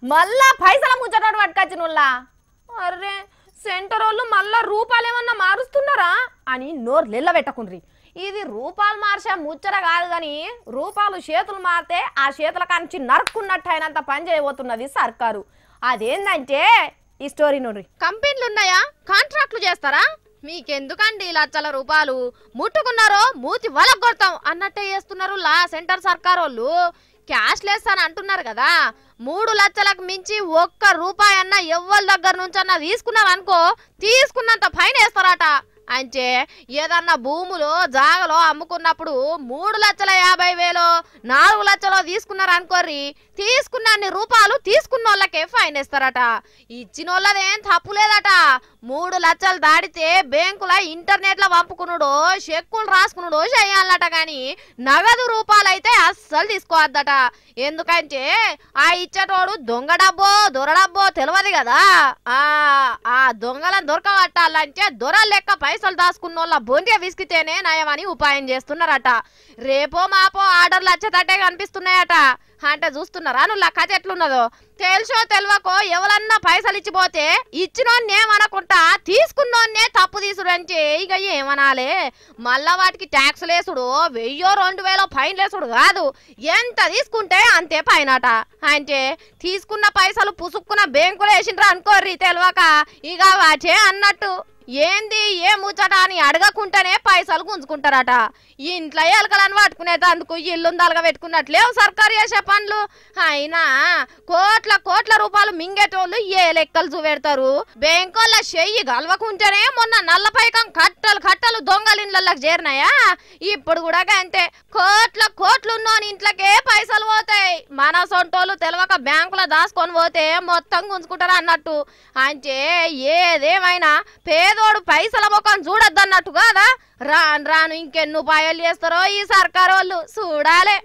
మళ్ళా పైసల ముచ్చట పట్టుకొచ్చినోళ్ళ అర్రే సెంటర్ వాళ్ళు మళ్ళా రూపాయలు ఏమన్నా మారుస్తున్నారా అని నోరు నిల్లబెట్టకుండ్రి. ఇది రూపాయలు మార్చే ముచ్చట కాదు కానీ రూపాయలు చేతులు మారితే ఆ చేతుల కాంచి నరుక్కున్నట్టు అయినంత పని చేయబోతున్నది సర్కారు. అదేంటంటే ఈ స్టోరీ నోడ్రి. కంపెనీలు ఉన్నాయా, కాంట్రాక్ట్లు చేస్తారా? మీకెందుకండి లక్షల రూపాయలు ముట్టుకున్నారో మూతి వలగొడతాం అన్నట్టే చేస్తున్నారు లా సెంటర్ సర్కార్ వాళ్ళు. క్యాష్ లెస్ అని అంటున్నారు కదా, 3 లక్షలకు మించి ఒక్క రూపాయి అన్న ఎవ్వరి దగ్గర నుంచి అన్న తీసుకున్నారనుకో తీసుకున్నంత ఫైన్ వేస్తారట. అంటే ఏదన్నా భూములు జాగలో అమ్ముకున్నప్పుడు 3,50,000 4 లక్షలు తీసుకున్నారు అనుకోర్రి, తీసుకున్న రూపాయలు తీసుకున్న వాళ్ళకే ఫైన్ వేస్తారట. ఇచ్చిన వాళ్ళదేం తప్పు లేదట. 3 లక్షలు దాడితే బ్యాంకుల ఇంటర్నెట్ లో పంపుకున్నాడో చెక్కులు రాసుకున్నాడో చేయాలట, గాని నగదు రూపాయలు అయితే అస్సలు తీసుకోవద్దట. ఎందుకంటే ఆ ఇచ్చేటోడు దొంగ డబ్బో దొర డబ్బో తెలియదు కదా. ఆ దొంగలను దొరకబట్టాలంటే దొర లెక్క పైసలు దాచుకున్న వాళ్ళ బొంటే విసికితేనే నయమని ఉపాయం చేస్తున్నారట. రేపో మాపో ఆర్డర్లు వచ్చేటట్టే కనిపిస్తున్నాయట. అంటే చూస్తున్నారా నువ్వు కథ ఎట్లున్నదో? తెలుసో తెలియకో ఎవరన్నా పైసలు ఇచ్చిపోతే ఇచ్చినోన్నేమనకుండా తీసుకున్నోన్నే తప్పు తీసుడంటే ఇక ఏమనాలే. మళ్ళా వాటికి ట్యాక్స్ లేసుడు 1000-2000 ఫైన్ లేసుడు కాదు, ఎంత తీసుకుంటే అంతే ఫైన్ అట. అంటే తీసుకున్న పైసలు పుసుక్కున్న బ్యాంకులో వేసిండ్రా అనుకోర్రి తెలియక ఇక వాటే అన్నట్టు. ఏంది ఏ ముచ్చట అని అడగకుండానే పైసలు గుంజుకుంటారట. ఇంట్లో ఎలకలను పట్టుకునేందుకు ఇల్లుందాలుగా పెట్టుకున్నట్లేవు సర్కారు చేసే పనులు. అయినా కోట్ల రూపాయలు మింగేటోళ్ళు ఏ లెక్కలు చూపెడతారు? బ్యాంకుల చెయ్యి గలవకుంటేనే మొన్న నల్లపైకం కట్టలు దొంగల ఇండ్లకి చేరినాయా? ఇప్పుడు కూడా అంతే, కోట్లు ఉన్నోని ఇంట్లకే పైసలు పోతాయి. మన సొంటోళ్ళు తెలియక బ్యాంకులో దాచుకొని పోతే మొత్తం గుంజుకుంటారు అన్నట్టు. అంటే ఏదేమైనా పేదోడు పైసల ముఖం చూడొద్దన్నట్టు కాదా? రాను ఇంకెన్ను పాయలు చేస్తారో ఈ సర్కారు వాళ్ళు చూడాలే.